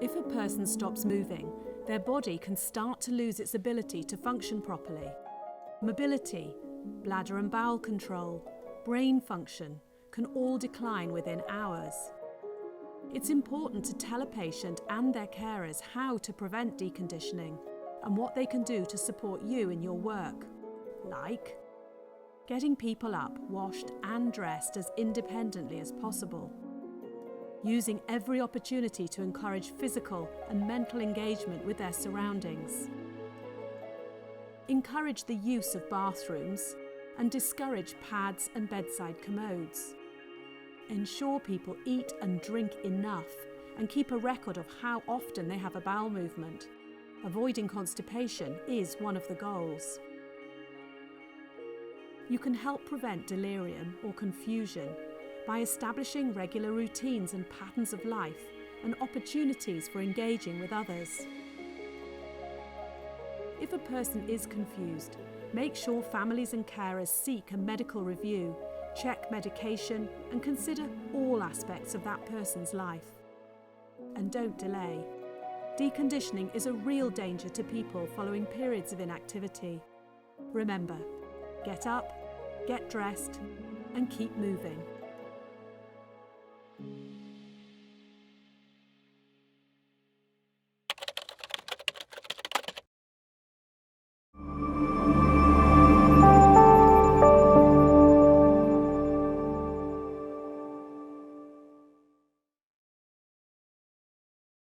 If a person stops moving, their body can start to lose its ability to function properly. Mobility, bladder and bowel control, brain function can all decline within hours. It's important to tell a patient and their carers how to prevent deconditioning and what they can do to support you in your work, like getting people up, washed and dressed as independently as possible, using every opportunity to encourage physical and mental engagement with their surroundings, encourage the use of bathrooms and discourage pads and bedside commodes. Ensure people eat and drink enough and keep a record of how often they have a bowel movement. Avoiding constipation is one of the goals. You can help prevent delirium or confusion by establishing regular routines and patterns of life and opportunities for engaging with others. If a person is confused, make sure families and carers seek a medical review, check medication, and consider all aspects of that person's life. And don't delay. Deconditioning is a real danger to people following periods of inactivity. Remember, get up, get dressed, and keep moving.